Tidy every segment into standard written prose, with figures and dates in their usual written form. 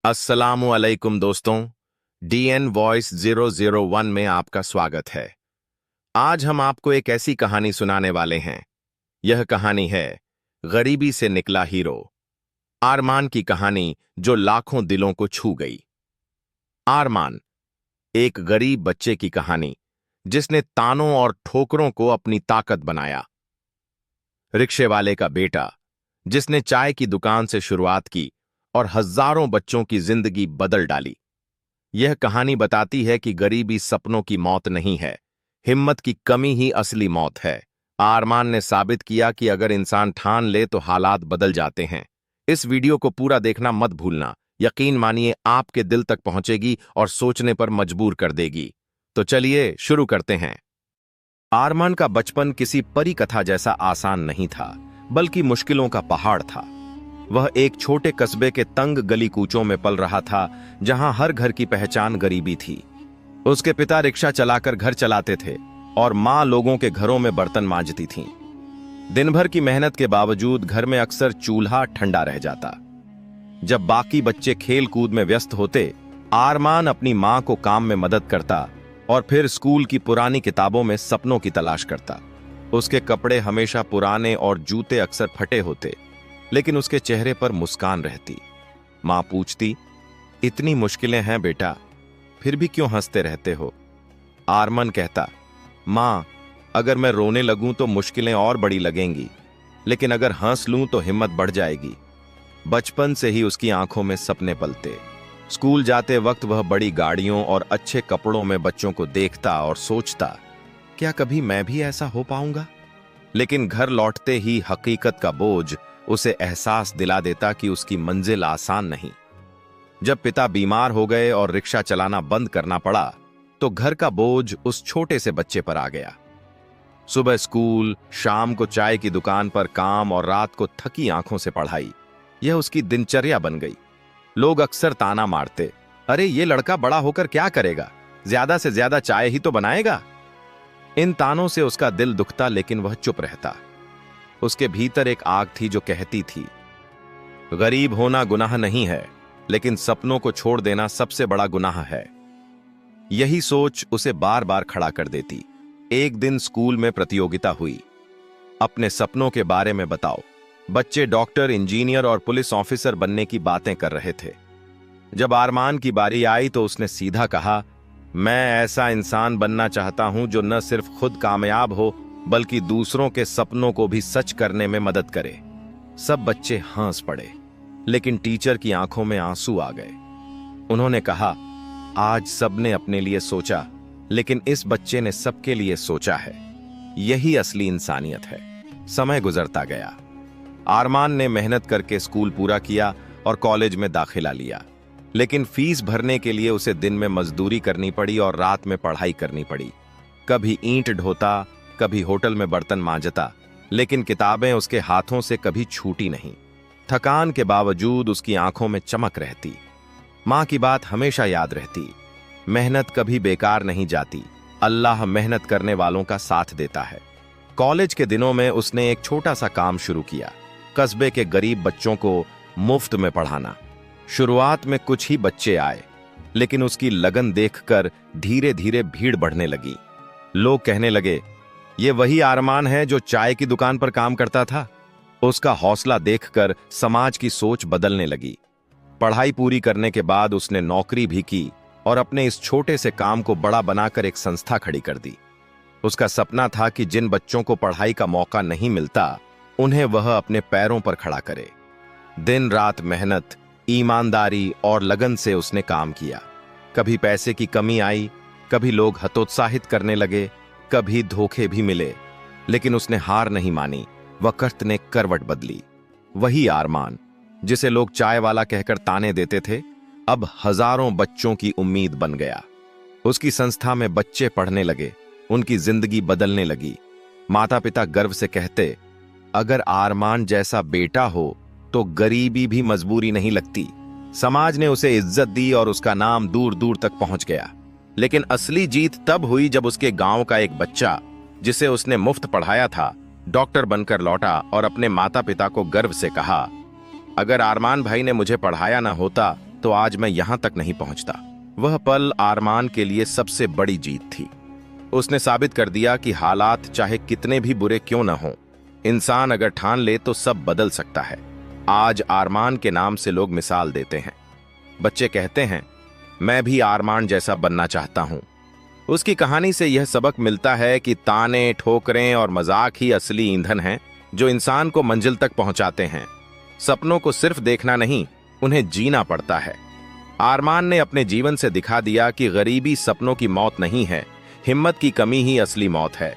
अस्सलामुअलैकुम दोस्तों, DN voice 001 में आपका स्वागत है। आज हम आपको एक ऐसी कहानी सुनाने वाले हैं। यह कहानी है गरीबी से निकला हीरो, आरमान की कहानी जो लाखों दिलों को छू गई। आरमान, एक गरीब बच्चे की कहानी जिसने तानों और ठोकरों को अपनी ताकत बनाया। रिक्शे वाले का बेटा जिसने चाय की दुकान से शुरुआत की और हजारों बच्चों की जिंदगी बदल डाली। यह कहानी बताती है कि गरीबी सपनों की मौत नहीं है, हिम्मत की कमी ही असली मौत है। आरमान ने साबित किया कि अगर इंसान ठान ले तो हालात बदल जाते हैं। इस वीडियो को पूरा देखना मत भूलना, यकीन मानिए आपके दिल तक पहुंचेगी और सोचने पर मजबूर कर देगी। तो चलिए शुरू करते हैं। आरमान का बचपन किसी परी कथा जैसा आसान नहीं था, बल्कि मुश्किलों का पहाड़ था। वह एक छोटे कस्बे के तंग गली कूचों में पल रहा था, जहां हर घर की पहचान गरीबी थी। उसके पिता रिक्शा चलाकर घर चलाते थे और मां लोगों के घरों में बर्तन मांजती थीं। दिन भर की मेहनत के बावजूद घर में अक्सर चूल्हा ठंडा रह जाता। जब बाकी बच्चे खेल कूद में व्यस्त होते, आरमान अपनी मां को काम में मदद करता और फिर स्कूल की पुरानी किताबों में सपनों की तलाश करता। उसके कपड़े हमेशा पुराने और जूते अक्सर फटे होते, लेकिन उसके चेहरे पर मुस्कान रहती। मां पूछती, इतनी मुश्किलें हैं बेटा, फिर भी क्यों हंसते रहते हो? आरमान कहता, मां, अगर मैं रोने लगूं तो मुश्किलें और बड़ी लगेंगी, लेकिन अगर हंस लूं तो हिम्मत बढ़ जाएगी। बचपन से ही उसकी आंखों में सपने पलते। स्कूल जाते वक्त वह बड़ी गाड़ियों और अच्छे कपड़ों में बच्चों को देखता और सोचता, क्या कभी मैं भी ऐसा हो पाऊंगा? लेकिन घर लौटते ही हकीकत का बोझ उसे एहसास दिला देता कि उसकी मंजिल आसान नहीं। जब पिता बीमार हो गए और रिक्शा चलाना बंद करना पड़ा, तो घर का बोझ उस छोटे से बच्चे पर आ गया। सुबह स्कूल, शाम को चाय की दुकान पर काम और रात को थकी आंखों से पढ़ाई, यह उसकी दिनचर्या बन गई। लोग अक्सर ताना मारते, अरे ये लड़का बड़ा होकर क्या करेगा, ज्यादा से ज्यादा चाय ही तो बनाएगा। इन तानों से उसका दिल दुखता, लेकिन वह चुप रहता। उसके भीतर एक आग थी जो कहती थी, गरीब होना गुनाह नहीं है, लेकिन सपनों को छोड़ देना सबसे बड़ा गुनाह है। यही सोच उसे बार बार खड़ा कर देती। एक दिन स्कूल में प्रतियोगिता हुई, अपने सपनों के बारे में बताओ। बच्चे डॉक्टर, इंजीनियर और पुलिस ऑफिसर बनने की बातें कर रहे थे। जब आरमान की बारी आई तो उसने सीधा कहा, मैं ऐसा इंसान बनना चाहता हूं जो न सिर्फ खुद कामयाब हो, बल्कि दूसरों के सपनों को भी सच करने में मदद करे। सब बच्चे हंस पड़े, लेकिन टीचर की आंखों में आंसू आ गए। उन्होंने कहा, आज सबने अपने लिए सोचा, लेकिन इस बच्चे ने सबके लिए सोचा है। यही असली इंसानियत है। समय गुजरता गया। आरमान ने मेहनत करके स्कूल पूरा किया और कॉलेज में दाखिला लिया, लेकिन फीस भरने के लिए उसे दिन में मजदूरी करनी पड़ी और रात में पढ़ाई करनी पड़ी। कभी ईंट ढोता, कभी होटल में बर्तन मांजता, लेकिन किताबें उसके हाथों से कभी छूटी नहीं। थकान के बावजूद उसकी आंखों में चमक रहती। मां की बात हमेशा याद रहती, मेहनत कभी बेकार नहीं जाती, अल्लाह मेहनत करने वालों का साथ देता है। कॉलेज के दिनों में उसने एक छोटा सा काम शुरू किया, कस्बे के गरीब बच्चों को मुफ्त में पढ़ाना। शुरुआत में कुछ ही बच्चे आए, लेकिन उसकी लगन देखकर धीरे धीरे भीड़ बढ़ने लगी। लोग कहने लगे, ये वही आरमान है जो चाय की दुकान पर काम करता था। उसका हौसला देखकर समाज की सोच बदलने लगी। पढ़ाई पूरी करने के बाद उसने नौकरी भी की और अपने इस छोटे से काम को बड़ा बनाकर एक संस्था खड़ी कर दी। उसका सपना था कि जिन बच्चों को पढ़ाई का मौका नहीं मिलता, उन्हें वह अपने पैरों पर खड़ा करे। दिन रात मेहनत, ईमानदारी और लगन से उसने काम किया। कभी पैसे की कमी आई, कभी लोग हतोत्साहित करने लगे, कभी धोखे भी मिले, लेकिन उसने हार नहीं मानी। वक्त ने करवट बदली। वही आरमान जिसे लोग चाय वाला कहकर ताने देते थे, अब हजारों बच्चों की उम्मीद बन गया। उसकी संस्था में बच्चे पढ़ने लगे, उनकी जिंदगी बदलने लगी। माता पिता गर्व से कहते, अगर आरमान जैसा बेटा हो तो गरीबी भी मजबूरी नहीं लगती। समाज ने उसे इज्जत दी और उसका नाम दूर दूर तक पहुंच गया। लेकिन असली जीत तब हुई जब उसके गांव का एक बच्चा, जिसे उसने मुफ्त पढ़ाया था, डॉक्टर बनकर लौटा और अपने माता पिता को गर्व से कहा, अगर आरमान भाई ने मुझे पढ़ाया ना होता तो आज मैं यहां तक नहीं पहुंचता। वह पल आरमान के लिए सबसे बड़ी जीत थी। उसने साबित कर दिया कि हालात चाहे कितने भी बुरे क्यों न हों, इंसान अगर ठान ले तो सब बदल सकता है। आज आरमान के नाम से लोग मिसाल देते हैं। बच्चे कहते हैं, मैं भी आरमान जैसा बनना चाहता हूं। उसकी कहानी से यह सबक मिलता है कि ताने, ठोकरें और मजाक ही असली ईंधन हैं जो इंसान को मंजिल तक पहुंचाते हैं। सपनों को सिर्फ देखना नहीं, उन्हें जीना पड़ता है। आरमान ने अपने जीवन से दिखा दिया कि गरीबी सपनों की मौत नहीं है, हिम्मत की कमी ही असली मौत है।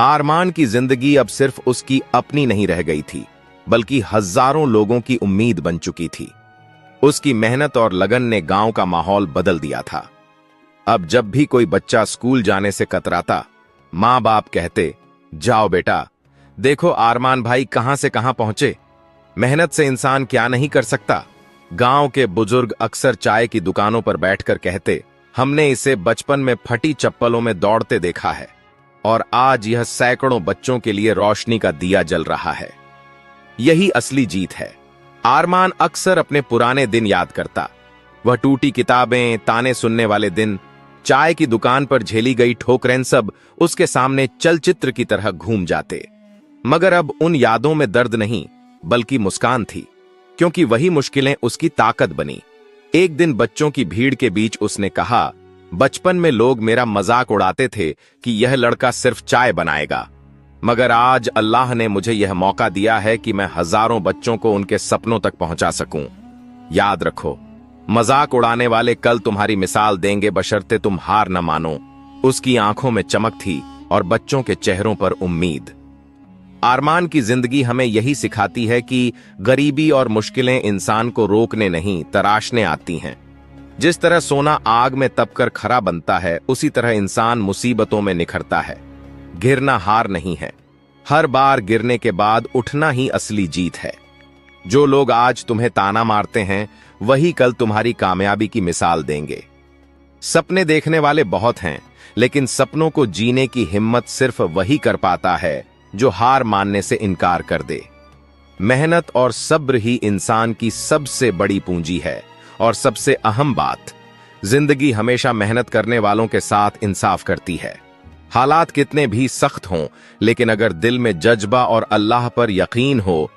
आरमान की जिंदगी अब सिर्फ उसकी अपनी नहीं रह गई थी, बल्कि हजारों लोगों की उम्मीद बन चुकी थी। उसकी मेहनत और लगन ने गांव का माहौल बदल दिया था। अब जब भी कोई बच्चा स्कूल जाने से कतराता, माँ बाप कहते, जाओ बेटा, देखो आरमान भाई कहां से कहां पहुंचे। मेहनत से इंसान क्या नहीं कर सकता। गांव के बुजुर्ग अक्सर चाय की दुकानों पर बैठकर कहते, हमने इसे बचपन में फटी चप्पलों में दौड़ते देखा है और आज यह सैकड़ों बच्चों के लिए रोशनी का दिया जल रहा है। यही असली जीत है। आरमान अक्सर अपने पुराने दिन याद करता। वह टूटी किताबें, ताने सुनने वाले दिन, चाय की दुकान पर झेली गई ठोकरें, सब उसके सामने चलचित्र की तरह घूम जाते। मगर अब उन यादों में दर्द नहीं, बल्कि मुस्कान थी, क्योंकि वही मुश्किलें उसकी ताकत बनी। एक दिन बच्चों की भीड़ के बीच उसने कहा, बचपन में लोग मेरा मजाक उड़ाते थे कि यह लड़का सिर्फ चाय बनाएगा, मगर आज अल्लाह ने मुझे यह मौका दिया है कि मैं हजारों बच्चों को उनके सपनों तक पहुंचा सकूं। याद रखो, मजाक उड़ाने वाले कल तुम्हारी मिसाल देंगे, बशर्ते तुम हार न मानो। उसकी आंखों में चमक थी और बच्चों के चेहरों पर उम्मीद। आरमान की जिंदगी हमें यही सिखाती है कि गरीबी और मुश्किलें इंसान को रोकने नहीं, तराशने आती हैं। जिस तरह सोना आग में तपकर खरा बनता है, उसी तरह इंसान मुसीबतों में निखरता है। गिरना हार नहीं है, हर बार गिरने के बाद उठना ही असली जीत है। जो लोग आज तुम्हें ताना मारते हैं, वही कल तुम्हारी कामयाबी की मिसाल देंगे। सपने देखने वाले बहुत हैं, लेकिन सपनों को जीने की हिम्मत सिर्फ वही कर पाता है जो हार मानने से इनकार कर दे। मेहनत और सब्र ही इंसान की सबसे बड़ी पूंजी है। और सबसे अहम बात, जिंदगी हमेशा मेहनत करने वालों के साथ इंसाफ करती है। हालात कितने भी सख्त हों, लेकिन अगर दिल में जज्बा और अल्लाह पर यकीन हो